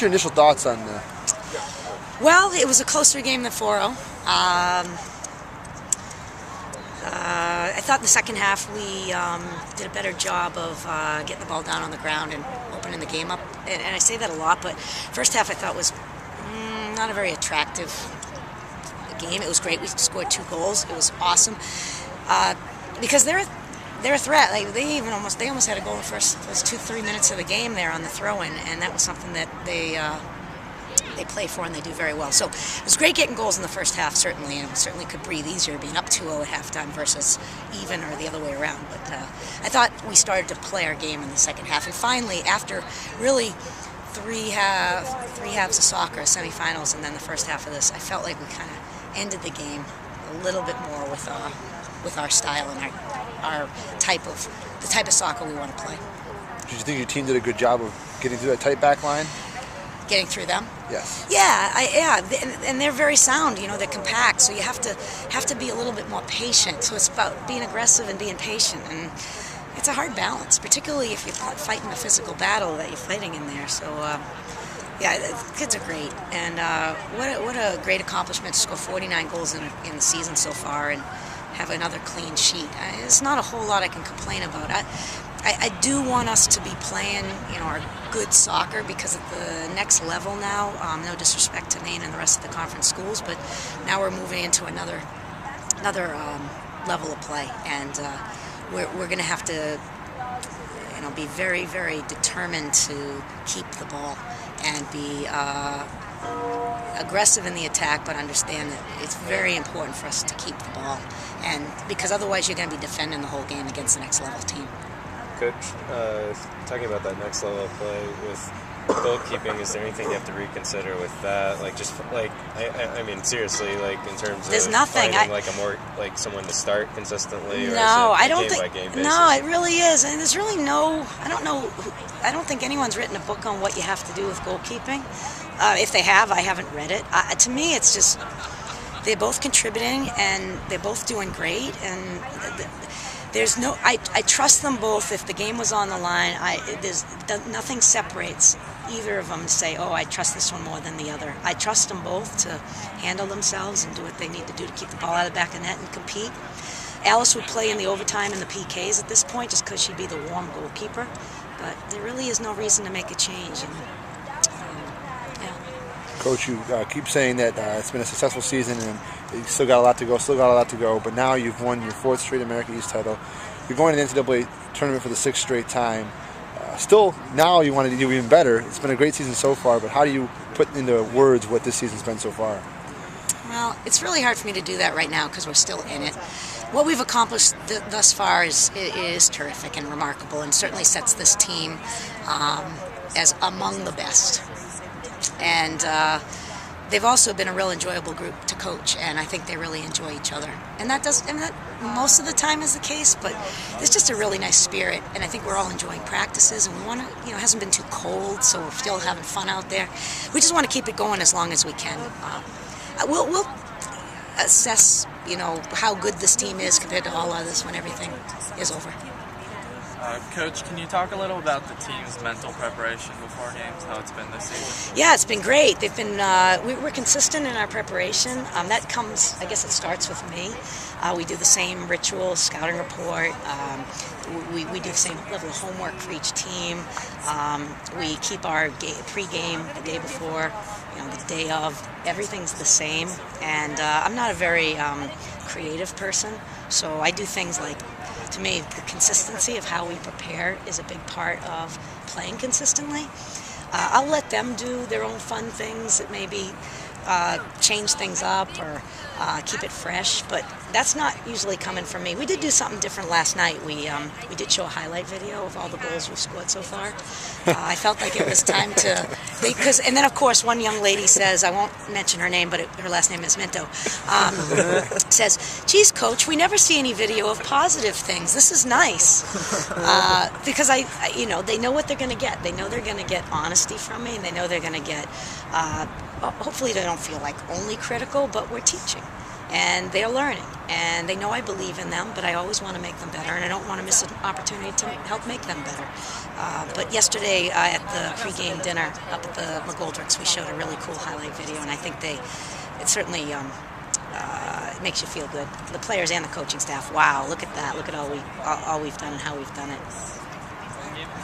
your initial thoughts on the... Well, it was a closer game than 4-0. I thought in the second half we did a better job of getting the ball down on the ground and opening the game up. And I say that a lot, but first half I thought was not a very attractive game. It was great. We scored 2 goals. It was awesome because they're a threat. Like they almost had a goal in the first 2-3 minutes of the game there on the throw-in, and that was something that they play for and they do very well. So it was great getting goals in the first half, certainly, and we certainly could breathe easier being up 2-0 at halftime versus even or the other way around. But I thought we started to play our game in the second half, and finally, after really three halves of soccer, semifinals, and then the first half of this, I felt like we kind of ended the game a little bit more with our style and our type of soccer we want to play. Did you think your team did a good job of getting through that tight back line? Getting through them? Yes. Yeah, and they're very sound. You know, they're compact, so you have to be a little bit more patient. So it's about being aggressive and being patient, and it's a hard balance, particularly if you're fighting a physical battle that you're fighting in there. So, yeah, the kids are great, and what a great accomplishment to score 49 goals in the season so far and have another clean sheet. It's not a whole lot I can complain about. I do want us to be playing, our good soccer, because at the next level now, no disrespect to Maine and the rest of the conference schools, but now we're moving into another level of play, and we're going to have to, be very, very determined to keep the ball and be aggressive in the attack, but understand that it's very important for us to keep the ball, and because otherwise you're going to be defending the whole game against the next level team. Coach, talking about that next level of play with goalkeeping, is there anything you have to reconsider with that? I mean, seriously, like in terms There's of nothing. finding someone to start consistently? Or No, is it I don't game think. by game basis? No, it really is, and there's really no. I don't know. I don't think anyone's written a book on what you have to do with goalkeeping. If they have, I haven't read it. To me, it's just they're both contributing and they're both doing great, and there's no. I trust them both. If the game was on the line, nothing separates either of them to say, oh, I trust this one more than the other. I trust them both to handle themselves and do what they need to do to keep the ball out of the back of the net and compete. Alice would play in the overtime and the PKs at this point just because she'd be the warm goalkeeper, but there really is no reason to make a change. And, yeah. Coach, you keep saying that it's been a successful season and you still got a lot to go, but now you've won your 4th straight America East title. You're going to the NCAA tournament for the 6th straight time. Still, now you want to do even better. It's been a great season so far, but how do you put into words what this season's been so far? Well, it's really hard for me to do that right now because we're still in it. What we've accomplished thus far is terrific and remarkable, and certainly sets this team as among the best. And they've also been a real enjoyable group to coach, and I think they really enjoy each other. And that most of the time is the case, but there's just a really nice spirit, and I think we're all enjoying practices, and we want to, it hasn't been too cold, so we're still having fun out there. We just want to keep it going as long as we can. We'll assess, how good this team is compared to all others when everything is over. Coach, can you talk a little about the team's mental preparation before games, how it's been this season? Yeah, it's been great. They've been we're consistent in our preparation. That comes, I guess it starts with me. We do the same ritual, scouting report. We do the same level of homework for each team. We keep our pre-game the day before, the day of. Everything's the same. And I'm not a very creative person, so I do things like, to me, the consistency of how we prepare is a big part of playing consistently. I'll let them do their own fun things that maybe change things up or keep it fresh, but that's not usually coming from me. We did do something different last night. We did show a highlight video of all the goals we've scored so far. I felt like it was time to, and then of course one young lady says, I won't mention her name, but her last name is Minto, says, geez, Coach, we never see any video of positive things. This is nice. Because they know what they're going to get. They know they're going to get honesty from me, and they know they're going to get, hopefully they don't feel like only critical, but we're teaching. and they're learning, and they know I believe in them, but I always want to make them better, and I don't want to miss an opportunity to help make them better. But yesterday at the pregame dinner up at the McGoldricks, we showed a really cool highlight video, and I think it certainly it makes you feel good. The players and the coaching staff, wow, look at that, look at all we've done and how we've done it.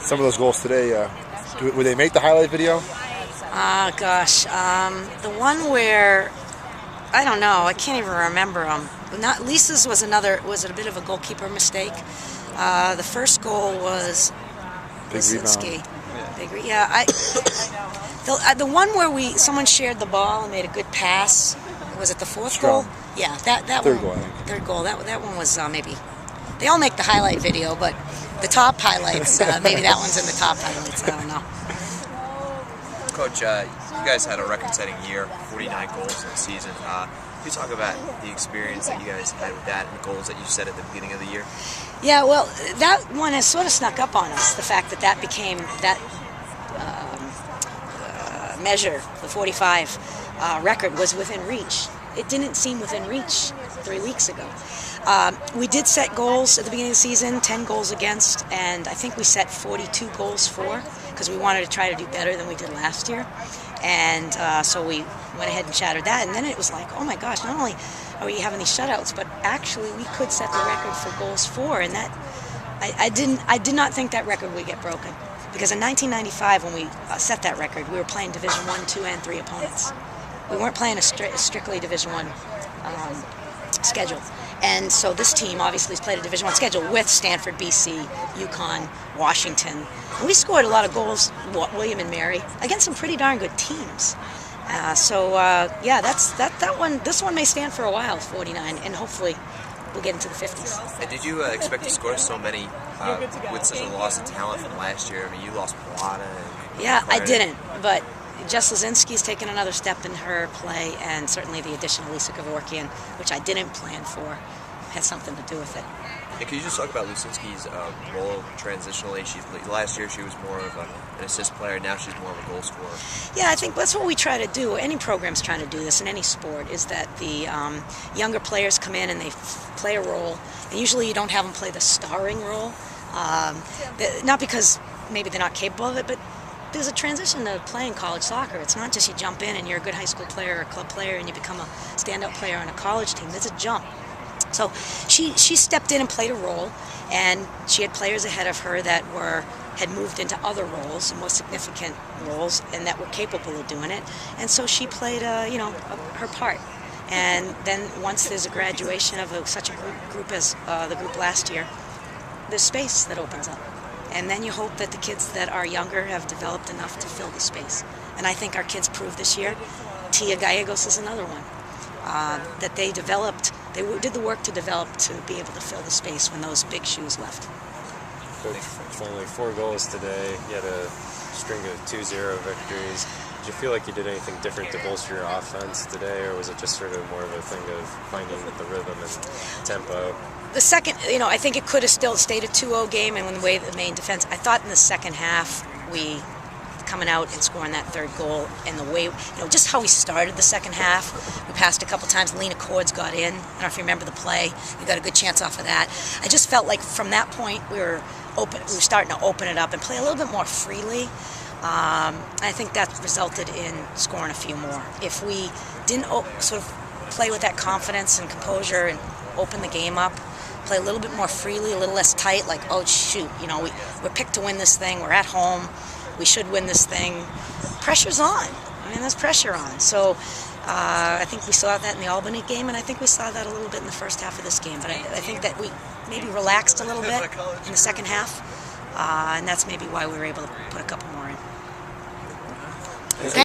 Some of those goals today, would they make the highlight video? Gosh, the one where, I don't know, I can't even remember them. Not Lisa's was a bit of a goalkeeper mistake. The first goal was Big Lisinski. Yeah, the one where someone shared the ball and made a good pass. Was it the fourth goal? Yeah, that third one. Goal, I think. Third goal. That one was maybe. They all make the highlight video, but the top highlights, maybe that one's in the top highlights. I don't know. Coach, you guys had a record-setting year, 49 goals in the season. Can you talk about the experience that you guys had with that and the goals that you set at the beginning of the year? Yeah, well, that one has sort of snuck up on us, the fact that became that measure, the 45 record, was within reach. It didn't seem within reach 3 weeks ago. We did set goals at the beginning of the season, 10 goals against, and I think we set 42 goals for, because we wanted to try to do better than we did last year. And so we went ahead and shattered that, and then it was like, oh my gosh, not only are we having these shutouts, but actually we could set the record for goals for, and that I did not think that record would get broken, because in 1995 when we set that record, we were playing Division 1, 2, and 3 opponents. We weren't playing a strictly Division 1 schedule. And so this team obviously has played a Division I schedule with Stanford, BC, UConn, Washington. And we scored a lot of goals, William and Mary, against some pretty darn good teams. Yeah, that one. This one may stand for a while, 49, and hopefully we'll get into the 50s. And did you expect to score so many with such a loss of talent from last year? I mean, you lost Plata. Yeah, I didn't, but Jess Lazinski's taken another step in her play, and certainly the addition of Lisa Kevorkian, which I didn't plan for, had something to do with it. And can you just talk about Lazinski's role transitionally? Last year she was more of an assist player. Now she's more of a goal scorer. Yeah, I think that's what we try to do. Any program's trying to do this in any sport, is that the younger players come in and they play a role. And usually you don't have them play the starring role. Not because maybe they're not capable of it, but there's a transition to playing college soccer. It's not just you jump in and you're a good high school player or a club player and you become a standout player on a college team. There's a jump. So she stepped in and played a role, and she had players ahead of her that had moved into other roles, more significant roles, and that were capable of doing it. And so she played, her part. And then once there's a graduation of such a group as the group last year, there's space that opens up. And then you hope that the kids that are younger have developed enough to fill the space. And I think our kids proved this year. Tia Gallegos is another one. That they did the work to develop to be able to fill the space when those big shoes left. Coach, finally 4 goals today. You had a string of 2-0 victories. Did you feel like you did anything different to bolster your offense today, or was it just sort of more of a thing of finding the rhythm and tempo? The second, I think it could have still stayed a 2-0 game, and when the way the main defense, I thought in the second half, we coming out and scoring that third goal, and the way, just how we started the second half. We passed a couple times, Lena Cords got in. I don't know if you remember the play. We got a good chance off of that. I just felt like from that point we were starting to open it up and play a little bit more freely. I think that resulted in scoring a few more. If we didn't sort of play with that confidence and composure and open the game up, play a little bit more freely, a little less tight, like, oh shoot, we're picked to win this thing, we're at home, we should win this thing. Pressure's on. There's pressure on. So I think we saw that in the Albany game, and I think we saw that a little bit in the first half of this game. But I think that we maybe relaxed a little bit in the second half, and that's maybe why we were able to put a couple more in.